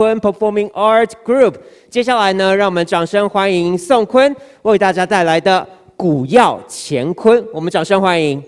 Performing Art Group。接下来呢，让我们掌声欢迎宋坤为大家带来的古药乾坤。我们掌声欢迎。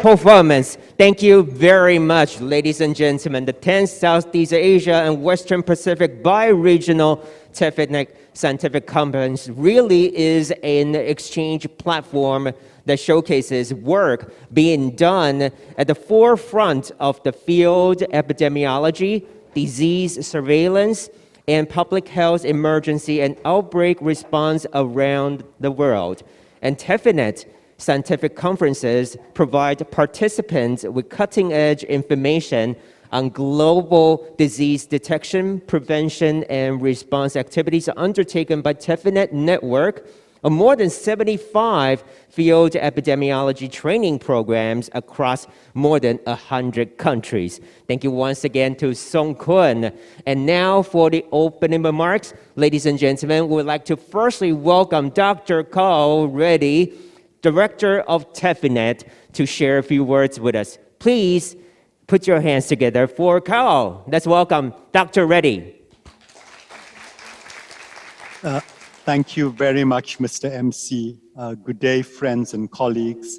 Performance. Thank you very much, ladies and gentlemen. The 10th Southeast Asia and Western Pacific Bi-Regional TEPHINET Scientific Conference really is an exchange platform that showcases work being done at the forefront of the field epidemiology, disease surveillance, and public health emergency and outbreak response around the world. And TEPHINET scientific conferences provide participants with cutting-edge information on global disease detection, prevention, and response activities undertaken by TEPHINET Network of more than 75 field epidemiology training programs across more than 100 countries. Thank you once again to Song Kun. And now for the opening remarks, ladies and gentlemen, we would like to firstly welcome Dr. Reddy, Director of TEPHINET, to share a few words with us. Please put your hands together for Carl. Let's welcome Dr. Reddy. Thank you very much, Mr. MC. Good day, friends and colleagues.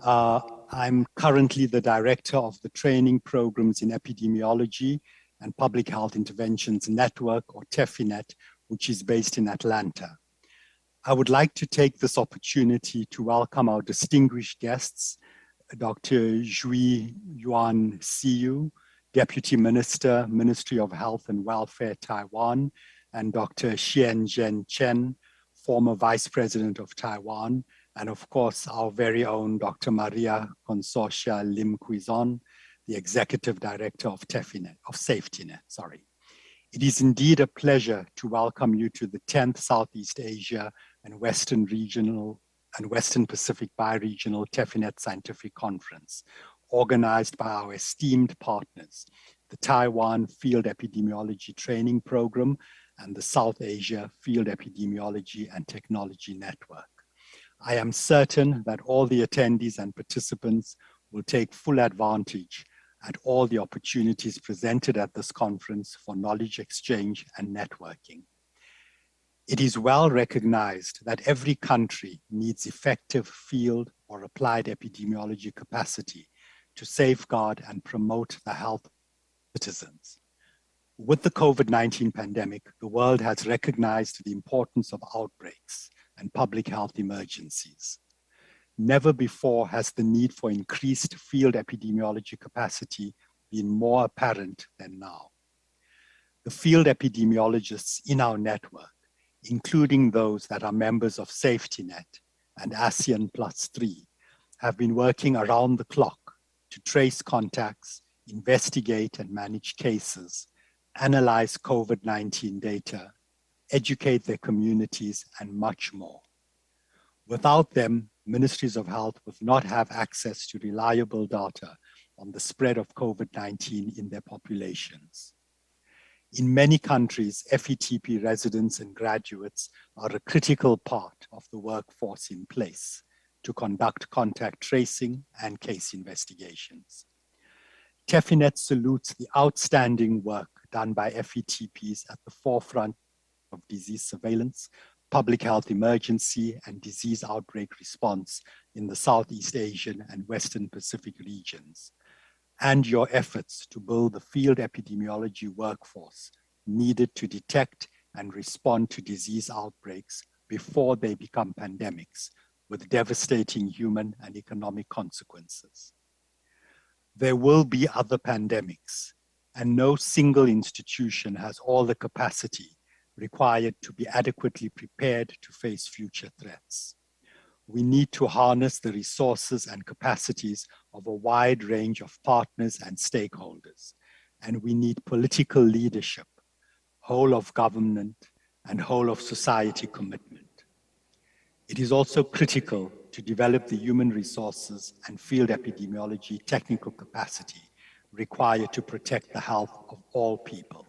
I'm currently the Director of the Training Programs in Epidemiology and Public Health Interventions Network, or TEPHINET, which is based in Atlanta. I would like to take this opportunity to welcome our distinguished guests, Dr. Jui-Yuan Hseuh, Deputy Minister, Ministry of Health and Welfare, Taiwan, and Dr. Chien-Jen Chen, former Vice President of Taiwan, and of course, our very own Dr. Maria Consorcia Lim-Quizon, the Executive Director of TEPHINET, of SafetyNet, sorry. It is indeed a pleasure to welcome you to the 10th Southeast Asia and Western Regional and Western Pacific Bi-Regional TEPHINET Scientific Conference, organized by our esteemed partners, the Taiwan Field Epidemiology Training Program and the South Asia Field Epidemiology and Technology Network. I am certain that all the attendees and participants will take full advantage at all the opportunities presented at this conference for knowledge exchange and networking. It is well recognized that every country needs effective field or applied epidemiology capacity to safeguard and promote the health of citizens. With the COVID-19 pandemic, the world has recognized the importance of outbreaks and public health emergencies. Never before has the need for increased field epidemiology capacity been more apparent than now. The field epidemiologists in our network, including those that are members of SafetyNet and ASEAN +3, have been working around the clock to trace contacts, investigate and manage cases, analyze COVID-19 data, educate their communities, and much more. Without them, ministries of health would not have access to reliable data on the spread of COVID-19 in their populations. In many countries, FETP residents and graduates are a critical part of the workforce in place to conduct contact tracing and case investigations. TEPHINET salutes the outstanding work done by FETPs at the forefront of disease surveillance, public health emergency, and disease outbreak response in the Southeast Asian and Western Pacific regions, and your efforts to build the field epidemiology workforce needed to detect and respond to disease outbreaks before they become pandemics with devastating human and economic consequences. There will be other pandemics, and no single institution has all the capacity required to be adequately prepared to face future threats. We need to harness the resources and capacities of a wide range of partners and stakeholders, and we need political leadership, whole of government, and whole of society commitment. It is also critical to develop the human resources and field epidemiology technical capacity required to protect the health of all people.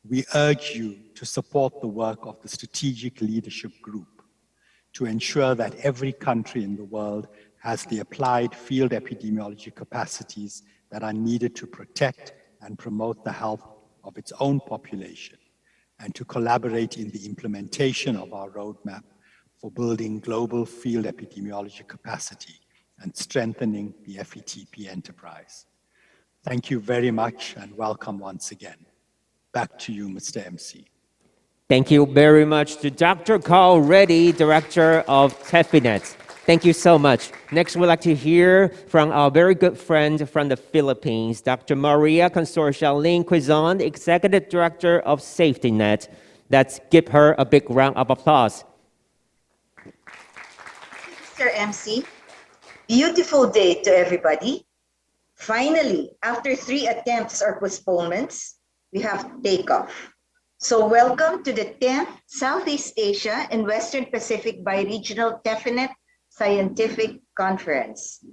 We urge you to support the work of the Strategic Leadership Group to ensure that every country in the world has the applied field epidemiology capacities that are needed to protect and promote the health of its own population, and to collaborate in the implementation of our roadmap for building global field epidemiology capacity and strengthening the FETP enterprise. Thank you very much and welcome once again. Back to you, Mr. MC. Thank you very much to Dr. Reddy, Director of TEPHINET. Thank you so much. Next, we'd like to hear from our very good friend from the Philippines, Dr. Maria Consorcia Lim-Quizon, Executive Director of SafetyNet. Let's give her a big round of applause. Mr. MC, beautiful day to everybody. Finally, after 3 attempts or postponements, we have takeoff. So welcome to the 10th Southeast Asia and Western Pacific Bi-Regional TEPHINET Scientific Conference.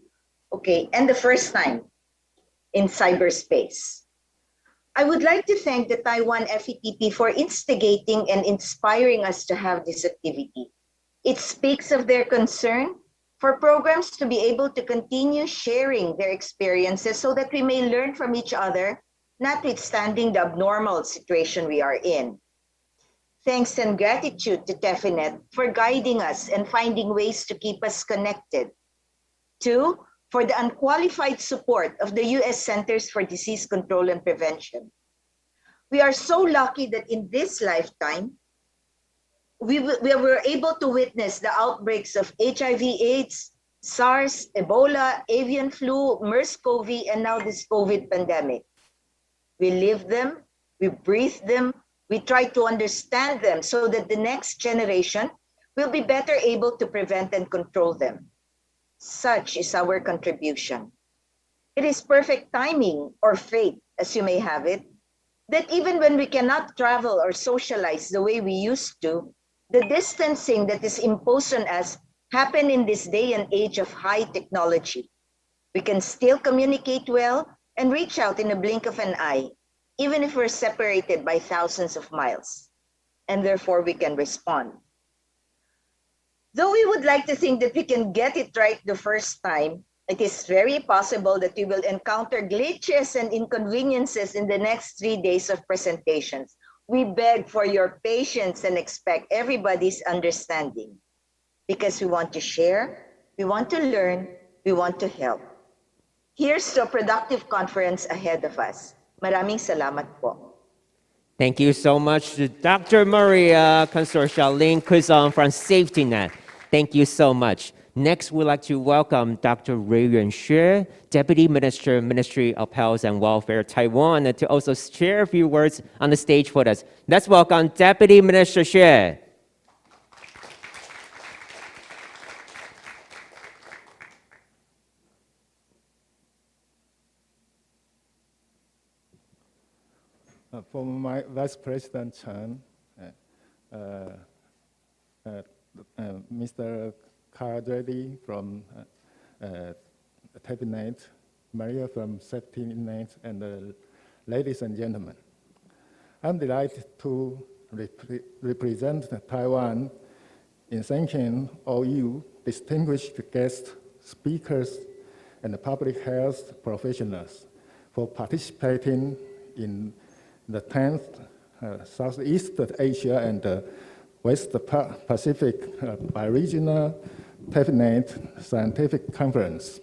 Okay, and the first time in cyberspace. I would like to thank the Taiwan FETP for instigating and inspiring us to have this activity. It speaks of their concern for programs to be able to continue sharing their experiences so that we may learn from each other, notwithstanding the abnormal situation we are in. Thanks and gratitude to TEPHINET for guiding us and finding ways to keep us connected. 2, for the unqualified support of the U.S. Centers for Disease Control and Prevention. We are so lucky that in this lifetime, we were able to witness the outbreaks of HIV/AIDS, SARS, Ebola, avian flu, MERS-CoV, and now this COVID pandemic. We live them, we breathe them, we try to understand them so that the next generation will be better able to prevent and control them. Such is our contribution. It is perfect timing or fate, as you may have it, that even when we cannot travel or socialize the way we used to, the distancing that is imposed on us happen in this day and age of high technology. We can still communicate well and reach out in a blink of an eye, even if we're separated by thousands of miles, and therefore we can respond. Though we would like to think that we can get it right the first time, it is very possible that we will encounter glitches and inconveniences in the next 3 days of presentations. We beg for your patience and expect everybody's understanding because we want to share, we want to learn, we want to help. Here's to a productive conference ahead of us. Maraming salamat po. Thank you so much to Dr. Maria Consorcia Lim-Quizon from SafetyNet. Thank you so much. Next, we'd like to welcome Dr. Reagan Shir, Deputy Minister, Ministry of Health and Welfare, Taiwan, to also share a few words on the stage with us. Let's welcome Deputy Minister Shir. For my Vice President Chen, Mr. Reddy from TEPHINET, Maria from SafetyNet, and ladies and gentlemen, I'm delighted to represent Taiwan in thanking all you distinguished guest speakers and public health professionals for participating in the 10th Southeast Asia and West Pacific Bi-Regional TEPHINET Scientific Conference.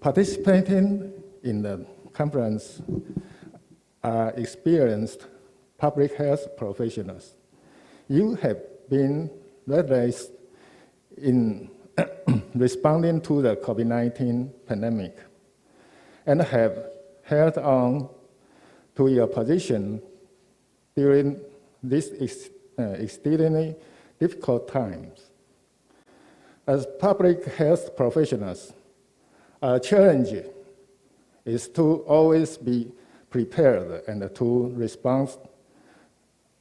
Participating in the conference are experienced public health professionals. You have been relentless in responding to the COVID-19 pandemic and have held on to your position during these exceedingly difficult times. As public health professionals, our challenge is to always be prepared and to respond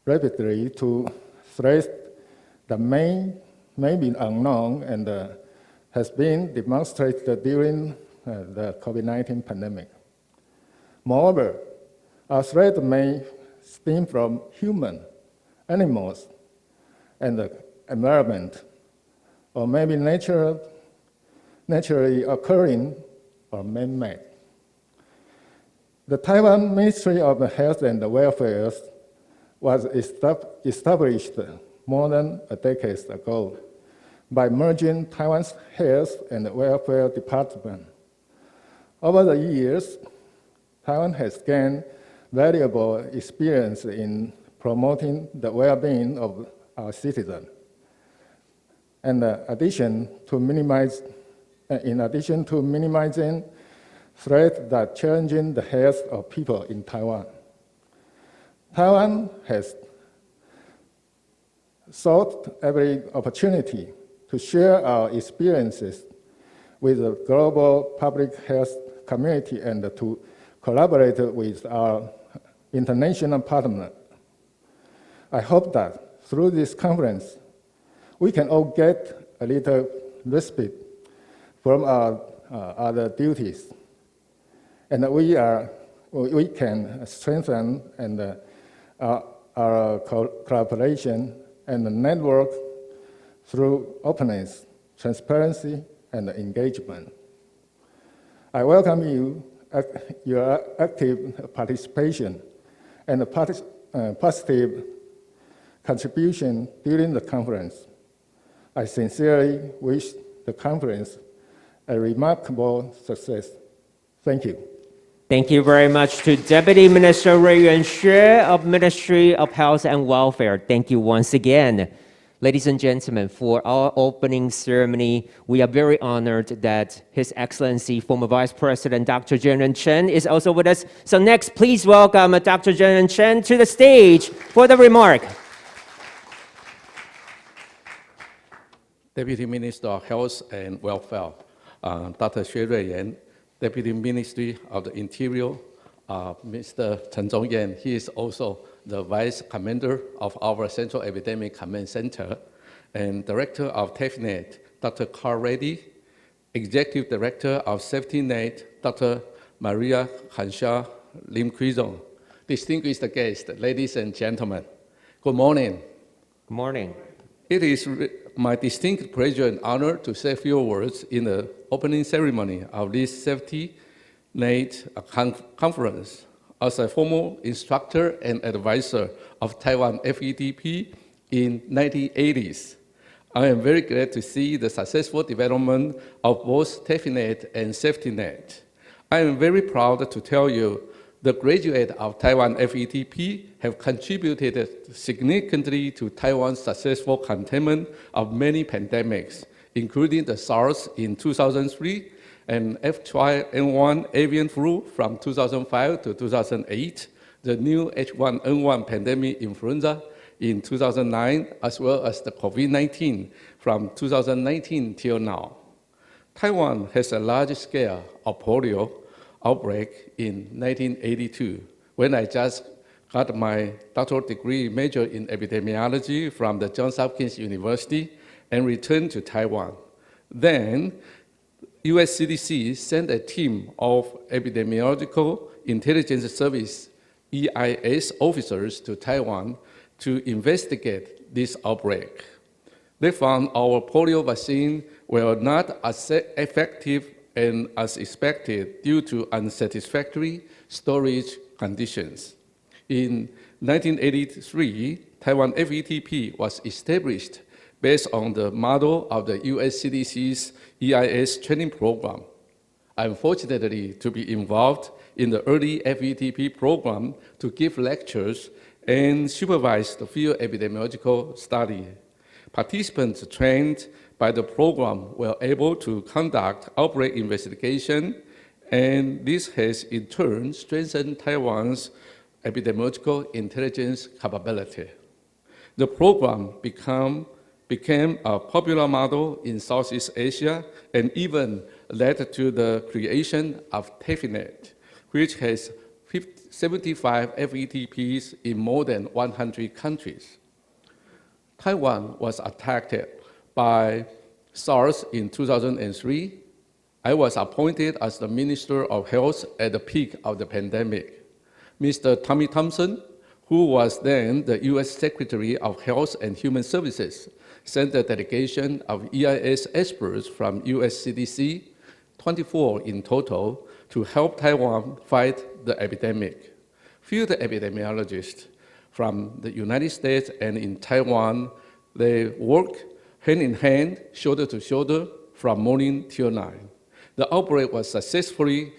rapidly to threats that may be unknown and has been demonstrated during the COVID-19 pandemic. Moreover, our threat may stem from human, animals, and the environment, or maybe naturally occurring or man-made. The Taiwan Ministry of Health and Welfare was established more than a decade ago by merging Taiwan's Health and Welfare Department. Over the years, Taiwan has gained valuable experience in promoting the well-being of our citizens. and in addition to minimizing threats that challenging the health of people in Taiwan. Taiwan has sought every opportunity to share our experiences with the global public health community and to collaborate with our international partners. I hope that through this conference, we can all get a little respite from our other duties, and we can strengthen our cooperation and network through openness, transparency, and engagement. I welcome your active participation and positive contribution during the conference. I sincerely wish the conference a remarkable success. Thank you. Thank you very much to Deputy Minister Reagan Shir of Ministry of Health and Welfare. Thank you once again. Ladies and gentlemen, for our opening ceremony, we are very honored that His Excellency, former Vice President Dr. Chen is also with us. So next, please welcome Dr. Chen to the stage for the remark. Deputy Minister of Health and Welfare, Dr. Reagan, Deputy Ministry of the Interior, Mr. Chen, he is also the Vice Commander of our Central Epidemic Command Center, and Director of TEPHINET, Dr. Reddy, Executive Director of SafetyNet, Dr. Maria Hseuh, Lim-Quizon. Distinguished guests, ladies and gentlemen, good morning. Good morning. It is my distinct pleasure and honor to say a few words in the opening ceremony of this SafetyNet conference. As a former instructor and advisor of Taiwan FETP in 1980s, I am very glad to see the successful development of both TEPHINET and SafetyNet. I am very proud to tell you the graduates of Taiwan FETP have contributed significantly to Taiwan's successful containment of many pandemics, including the SARS in 2003 and H5N1 avian flu from 2005 to 2008, the new H1N1 pandemic influenza in 2009, as well as the COVID-19 from 2019 till now. Taiwan has a large scale of polio outbreak in 1982, when I just got my doctoral degree major in epidemiology from the Johns Hopkins University and returned to Taiwan. Then, US CDC sent a team of epidemiological intelligence service EIS officers to Taiwan to investigate this outbreak. They found our polio vaccine were not as effective and as expected due to unsatisfactory storage conditions. In 1983, Taiwan FETP was established based on the model of the US CDC's EIS training program. I'm fortunate to be involved in the early FETP program to give lectures and supervise the field epidemiological study. Participants trained by the program were able to conduct outbreak investigation, and this has in turn strengthened Taiwan's epidemiological intelligence capability. The program became a popular model in Southeast Asia and even led to the creation of TEPHINET, which has 75 FETPs in more than 100 countries. Taiwan was attacked by SARS in 2003. I was appointed as the Minister of Health at the peak of the pandemic. Mr. Tommy Thompson, who was then the US Secretary of Health and Human Services, sent a delegation of EIS experts from US CDC, 24 in total, to help Taiwan fight the epidemic. Field epidemiologists from the United States and in Taiwan, they worked hand in hand, shoulder to shoulder, from morning till night. The outbreak was successfully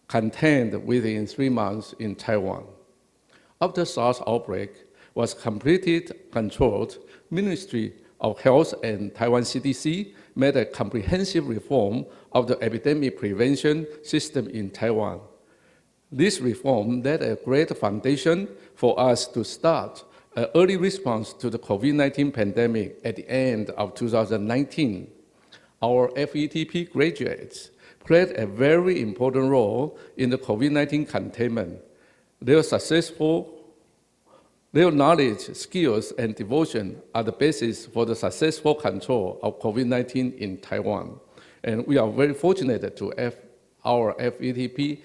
contained within 3 months in Taiwan. After SARS outbreak was completely controlled, Ministry of Health and Taiwan CDC made a comprehensive reform of the epidemic prevention system in Taiwan. This reform laid a great foundation for us to start an early response to the COVID-19 pandemic at the end of 2019. Our FETP graduates played a very important role in the COVID-19 containment. Their knowledge, skills, and devotion are the basis for the successful control of COVID-19 in Taiwan. And we are very fortunate to have our FETP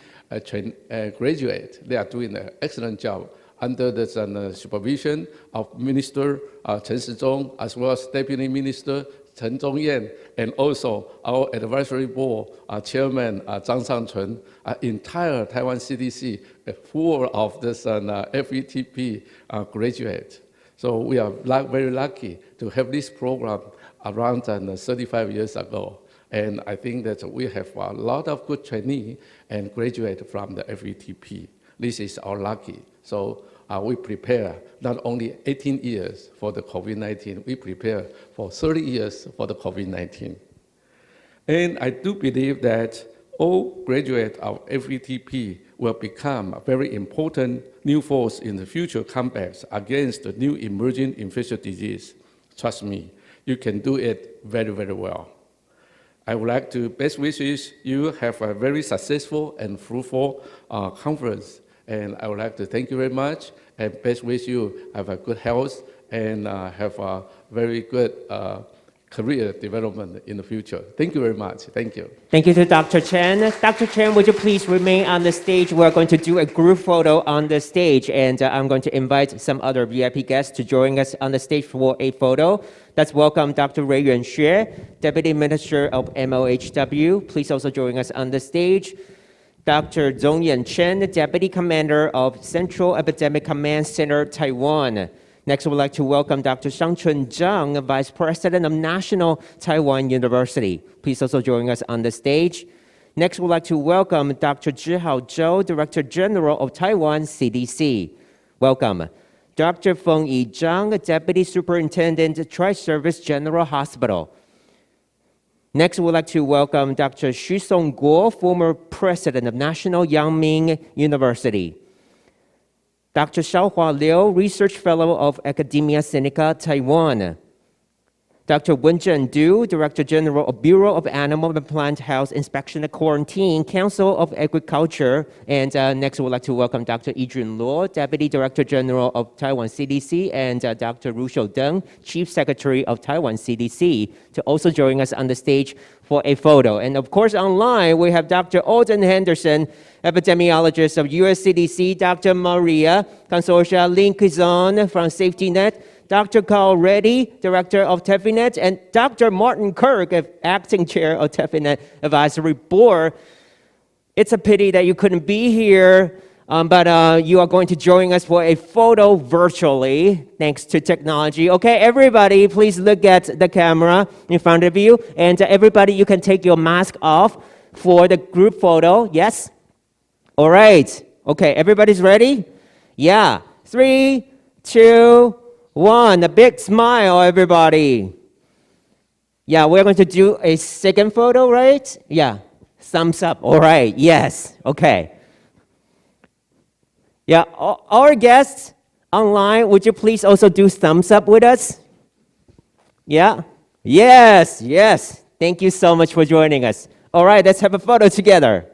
graduate. They are doing an excellent job under the supervision of Minister Chen Shih, as well as Deputy Minister Chen Zhongyan, and also our advisory board chairman Zhang Shangchun, entire Taiwan CDC, full of this FETP graduate. So we are very lucky to have this program around 35 years ago. And I think that we have a lot of good trainees and graduates from the FETP. This is our lucky. So we prepare not only 18 years for the COVID-19, we prepare for 30 years for the COVID-19. And I do believe that all graduates of FETP will become a very important new force in the future combat against the new emerging infectious disease. Trust me, you can do it very, very well. I would like to best wishes you have a very successful and fruitful conference. And I would like to thank you very much and best wish you have a good health and have a very good career development in the future. Thank you very much. Thank you. Thank you to Dr. Chen. Dr. Chen, would you please remain on the stage? We're going to do a group photo on the stage, and I'm going to invite some other VIP guests to join us on the stage for a photo. Let's welcome Dr. Reagan Shir, Deputy Minister of MOHW. Please also join us on the stage. Dr. Zhongyan Chen, Deputy Commander of Central Epidemic Command Center, Taiwan. Next, we'd like to welcome Dr. Shangchun Zhang, Vice President of National Taiwan University. Please also join us on the stage. Next, we'd like to welcome Dr. Zhihao Zhou, Director General of Taiwan CDC. Welcome. Dr. Fengyi Zhang, Deputy Superintendent, Tri-Service General Hospital. Next, we'd like to welcome Dr. Hseuh Guo, former President of National Yangming University. Dr. Xiaohua Liu, Research Fellow of Academia Sinica, Taiwan. Dr. Wenzhen Du, Director General of Bureau of Animal and Plant Health Inspection and Quarantine, Council of Agriculture. And next, we'd like to welcome Dr. Yijun Luo, Deputy Director General of Taiwan CDC, and Dr. Ruxiu Deng, Chief Secretary of Taiwan CDC, to also join us on the stage for a photo. And of course, online, we have Dr. Alden Henderson, epidemiologist of US CDC, Dr. Maria Consorcia Lim-Quizon from SafetyNet, Dr. Carl Reddy, Director of TEPHINET, and Dr. Martin Kirk, Acting Chair of TEPHINET Advisory Board. It's a pity that you couldn't be here, but you are going to join us for a photo virtually, thanks to technology. Okay, everybody, please look at the camera in front of you, and everybody, you can take your mask off for the group photo. Yes? All right. Okay, everybody's ready? Yeah. 3, 2, 1, a big smile, everybody. Yeah, we're going to do a second photo, right? Yeah, thumbs up. All right, yes, okay. Yeah, our guests online, would you please also do thumbs up with us? Yeah, yes, yes. Thank you so much for joining us. All right, let's have a photo together.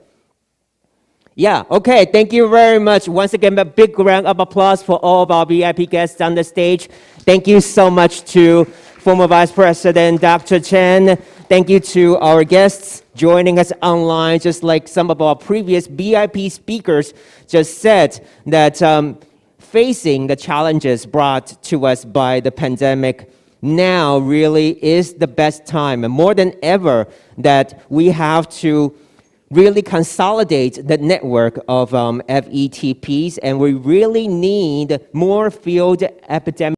Yeah, okay, thank you very much. Once again, a big round of applause for all of our VIP guests on the stage. Thank you so much to former Vice President Dr. Chen. Thank you to our guests joining us online, just like some of our previous VIP speakers just said, that facing the challenges brought to us by the pandemic now really is the best time, and more than ever, that we have to really consolidate the network of FETPs, and we really need more field epidemic